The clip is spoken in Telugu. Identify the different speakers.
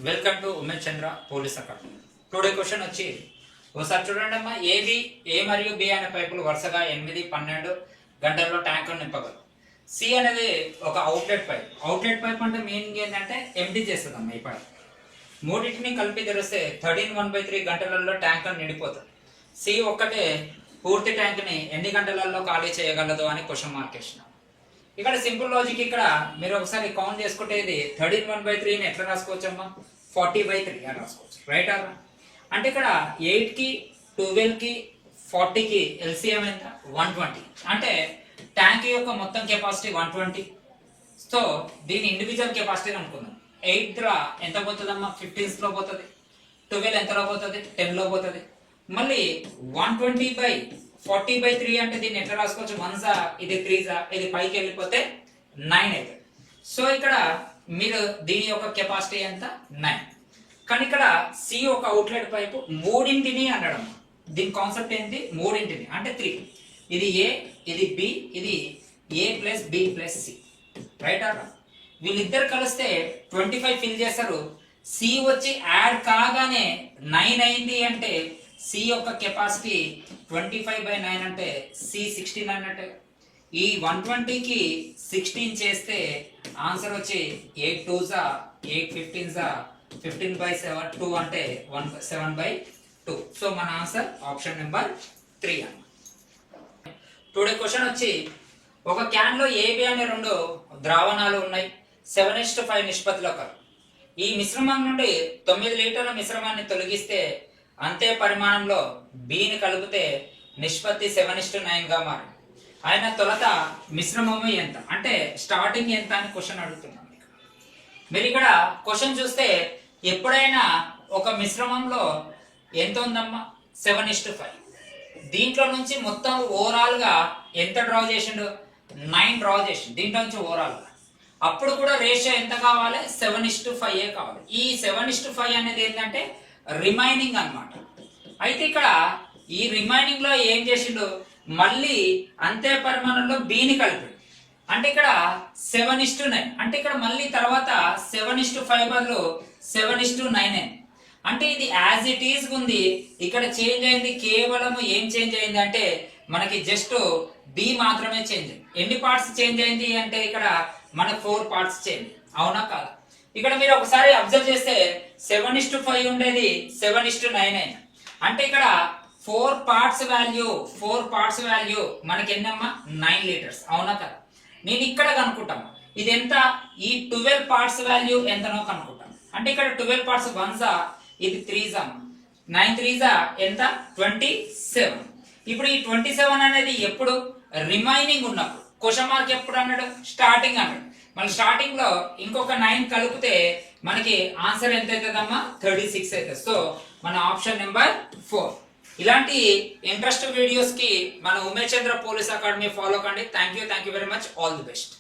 Speaker 1: Welcome to Umesh Chandra police academy. Today question వచ్చి ఒకసారి చూడండి అమ్మా. ఏ మరియు బి అనే పైపులు వరుసగా 8, 12 గంటల్లో ట్యాంకును నింపగలవు. సి అనేది ఒక అవుట్లెట్ పైప్. అవుట్లెట్ పైప్ అంటే మీనింగ్ ఏంటంటే ఎంటీ చేస్తుంది అమ్మా. ఈ పైప్ మూడింటిని కలిపి తెరిస్తే 13 గంటలలో ట్యాంక్ నిండిపోతుంది. సి ఒక్కటే పూర్తి ట్యాంక్ని ఎన్ని గంటలలో ఖాళీ చేయగలదు అని క్వశ్చన్ మార్క్ వేసిన. ఇక్కడ సింపుల్ లాజిక్. ఇక్కడ మీరు ఒకసారి కౌంట్ చేసుకుంటే ఇది 13/3 ఎట్లా రాసుకోవచ్చమ్మా? 40/3 అని రాసుకోవచ్చు. Right are? అంటే ఇక్కడ 8కి 12కి 40కి ఎల్సిఎం ఎంత? 120. అంటే ట్యాంక్ యొక్క మొత్తం కెపాసిటీ 120. సో దీని ఇండివిజువల్ కెపాసిటీ అనుకుందాం. 8 ఎంత పోతుందమ్మా? 15 లో పోతుంది. 12 ఎంతలో పోతుంది? 10 లో పోతుంది. మళ్ళీ 120/40/3 అంటే దీన్ని ఎట్లా రాసుకోవచ్చు? 1 ఇది 3 ఇది పైకి వెళ్ళిపోతే 9 అవుతుంది. సో ఇక్కడ మీరు దీని యొక్క కెపాసిటీ ఎంత? 9. కానీ ఇక్కడ సి ఒక అవుట్లెట్ పైపు మూడింటిని అనడం. దీని కాన్సెప్ట్ ఏంటి? మూడింటిని అంటే 3. ఇది ఏ, ఇది బి, ఇది A plus B plus C. Right or? వీళ్ళిద్దరు కలిస్తే 25 ఫిల్ చేస్తారు. సి వచ్చి యాడ్ కాగానే 9 అయింది అంటే సి యొక్క కెపాసిటీ 25/9 అంటే సి 16 అన్నట్టు. ఈ 120కి 16 చేస్తే ఆన్సర్ వచ్చి 8 2s 8 15s 15/7 2 అంటే 7/2. సో మన ఆన్సర్ ఆప్షన్ నెంబర్ 3 అన్న. టుడే క్వశ్చన్ వచ్చి ఒక క్యాన్ లో ఏబి అనే 2 ద్రావణాలు ఉన్నాయి. 7:5 నిష్పత్తిలో కలవు. ఈ మిశ్రమం నుండి 9 లీటర్ల మిశ్రమాన్ని తొలగిస్తే అంతే పరిమాణంలో బిని కలిపితే నిష్పత్తి 7:9 గా మారింది. ఆయన తొలత మిశ్రమము ఎంత అంటే స్టార్టింగ్ ఎంత అని క్వశ్చన్ అడుగుతున్నాం. మీరు ఇక్కడ క్వశ్చన్ చూస్తే ఎప్పుడైనా ఒక మిశ్రమంలో ఎంత ఉందమ్మా? 7:5. దీంట్లో నుంచి మొత్తం ఓవరాల్ గా ఎంత డ్రా చేసిండు? 9 డ్రా చేసిండు దీంట్లో నుంచి ఓవరాల్ గా. అప్పుడు కూడా రేషియో ఎంత కావాలి? 7:5 కావాలి. ఈ 7:5 అనేది ఏంటంటే రిమైనింగ్ అన్నమాట. అయితే ఇక్కడ ఈ రిమైనింగ్ లో ఏం చేసిండు? మళ్ళీ అంతే పరిమాణంలో బిని కలిపి. అంటే ఇక్కడ 7:9 అంటే ఇక్కడ మళ్ళీ తర్వాత 7:5 బదులు 7:9 అయింది. అంటే ఇది యాజ్ ఇట్ ఈజ్ ఉంది. ఇక్కడ చేంజ్ అయింది కేవలం ఏం చేంజ్ అయింది అంటే మనకి జస్ట్ బి మాత్రమే చేంజ్ అయింది. ఎన్ని పార్ట్స్ చేంజ్ అయింది అంటే ఇక్కడ మనకు 4 పార్ట్స్ చేంజ్. అవునా కాదు? ఇక్కడ మీరు ఒకసారి అబ్జర్వ్ చేస్తే 7:5 ఉండేది 7:9 అయింది. అంటే ఇక్కడ 4 పార్ట్స్ వాల్యూ మనకి ఎన్నమ్మా? 9 లీటర్స్. అవునా కదా? నేను ఇక్కడ కనుక్కుంటాను ఇది ఎంత? ఈ 12 పార్ట్స్ వాల్యూ ఎంతనో కనుక్కుంటాను. అంటే ఇక్కడ 12 పార్ట్స్ 1s ఇది 3s 9 3s ఎంత? 27. ఇప్పుడు ఈ 27 అనేది ఎప్పుడు? రిమైనింగ్ ఉన్నప్పుడు. క్వశ్చన్ మార్క్ ఎప్పుడు అన్నాడు? స్టార్టింగ్ అన్నాడు. మళ్ళీ స్టార్టింగ్ లో ఇంకొక 9 కలిపితే మనకి ఆన్సర్ ఎంత అవుతుందమ్మా? 36 అవుతుంది. సో మన ఆప్షన్ నెంబర్ 4. ఇలాంటి ఇంట్రెస్ట్ వీడియోస్ కి మన ఉమేష్ చంద్ర పోలీస్ అకాడమీ ఫాలో కండి. Thank you very much. All the best.